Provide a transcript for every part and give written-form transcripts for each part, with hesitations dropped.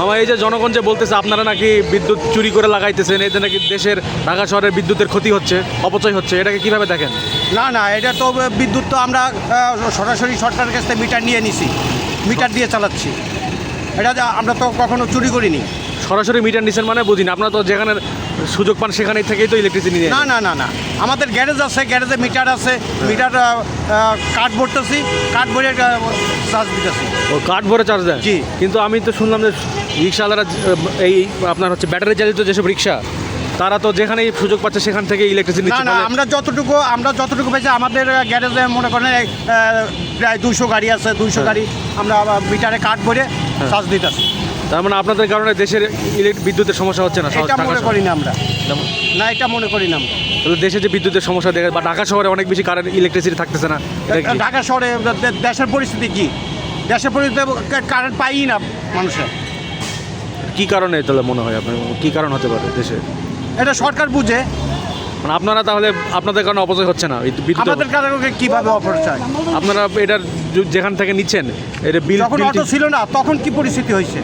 মামা, এই যে জনগণ যে বলতেছে আপনারা নাকি বিদ্যুৎ চুরি করে লাগাইতেছেন, এতে নাকি দেশের ঢাকা শহরের বিদ্যুতের ক্ষতি হচ্ছে, অপচয় হচ্ছে, এটাকে কিভাবে দেখেন? না না, এটা তো বিদ্যুৎ তো আমরা সরাসরি সরকারের কাছ থেকে মিটার নিয়ে নিছি, মিটার দিয়ে চালাচ্ছি। এটা আমরা তো কখনো চুরি করিনি। সরাসরি মিটার নিচ্ছেন মানে বুঝিনি, আপনারা তো যেখানে সুযোগ পান সেখানেই থেকেই তো ইলেকট্রিসিটি নিয়ে। না না না না, আমাদের গ্যারেজ আছে, গ্যারেজে মিটার আছে, মিটার কাঠ ভরতেছি, কাঠ ভরে চার্জ দিতেছি। ও, কাঠ ভরে চার্জ দেন? জি। কিন্তু আমি তো শুনলাম যে রিক্সাওয়ালারা এই আপনার হচ্ছে ব্যাটারি চালিত যেসব রিক্সা, তারা তো যেখানেই সুযোগ পাচ্ছে সেখান থেকে ইলেকট্রিসিটি না নিচ্ছে। না, আমরা যতটুকু পেয়েছি, আমাদের গ্যারেজে মনে করেন প্রায় 200 গাড়ি আছে, 200 গাড়ি আমরা মিটারে কাঠ ভরে চার্জ দিতেছি। তার মানে আপনাদের কারণে দেশের বিদ্যুতের সমস্যা হচ্ছে না? এটা মনে করি না আমরা, যেমন না এটা মনে করি না আমরা। তাহলে দেশে যে বিদ্যুতের সমস্যা দেখা, বা ঢাকা শহরে অনেক বেশি কারেন্ট ইলেকট্রিসিটি থাকতেছে না, এটা কি? ঢাকা শহরে দেশের পরিস্থিতি কি? দেশের পরিস্থিতি কারেন্ট পাই না মানুষের। কি কারণে তাহলে মনে হয় আপনার, কি কারণ হতে পারে দেশে? এটা সরকার বুঝে। মানে আপনারা তাহলে আপনাদের কারণে অপচয় হচ্ছে না এই বিদ্যুৎ? আমাদের কারণে কিভাবে অপচয়? আপনারা এটার যেখান থেকে নিচ্ছেন, এটা বিল যখন অটো ছিল না তখন কি পরিস্থিতি হয়েছে?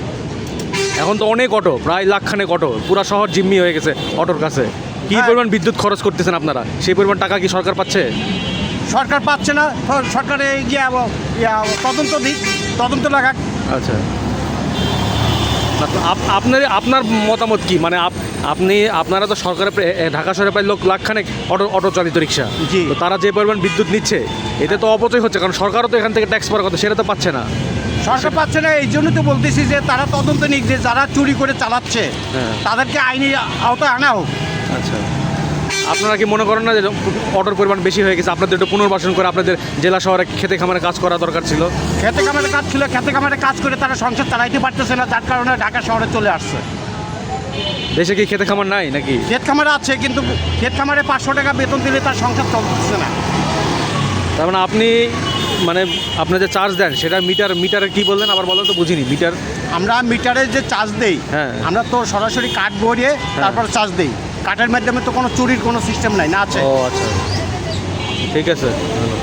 এখন তো অনেক অটো, প্রায় লাখখানেক অটো, পুরা শহর জিম্মি হয়ে গেছে অটোর কাছে। কি হ্যাঁ। পরিমাণ বিদ্যুৎ খরচ করতেছেন আপনারা, সেই পরিমাণ টাকা কি সরকার পাচ্ছে? সরকার পাচ্ছে না, সরকারে গিয়ে তদন্ত দিক, তদন্ত লাগাক। আচ্ছা, আপনার মতামত কি? মানে আপনারা তো সরকারের ঢাকা শহরে প্রায় লাখখানেক অটো চালিত রিক্সা, জি। তো তারা যে পরিমাণ বিদ্যুৎ নিচ্ছে, এতে তো অপচয় হচ্ছে, কারণ সরকারও তো এখান থেকে ট্যাক্স পাওয়ার কথা, সেটা তো পাচ্ছে না। সরকার পাচ্ছে না, এই জন্য তো বলতেছি যে তারা তদন্ত নিক, যে যারা চুরি করে চালাচ্ছে হ্যাঁ। তাদেরকে আইনি আওতায় আনা হোক। আচ্ছা, আপনারা কি মনে করেন না যে অটোর পরিমাণ বেশি হয়ে গেছে, আপনাদের একটু পুনর্বাসন করে আপনাদের জেলা শহরে খেতে খামারে কাজ করা দরকার ছিল? খেতে খামারে কাজ ছিল, খেতে খামারে কাজ করে তারা সংসার চালাইতে পারতেছে না, যার কারণে ঢাকা শহরে চলে আসছে। দেশে কি খেতে খামার নাই নাকি? ক্ষেত খামারে আছে, কিন্তু ক্ষেত খামারে 500 টাকা বেতন দিলে তার সংসার চলতেছে না। তার মানে আপনি যে চার্জ দেন সেটা মিটারে কি বললেন আবার বলেন তো, বুঝিনি। মিটার আমরা মিটারে যে চার্জ দেই, হ্যাঁ। আমরা তো সরাসরি কাঠ ভরিয়ে তারপর চার্জ দেই। কাঠের মাধ্যমে তো কোনো চুরির কোনো সিস্টেম নাই, না আছে। ও আচ্ছা, ঠিক আছে, ভালো।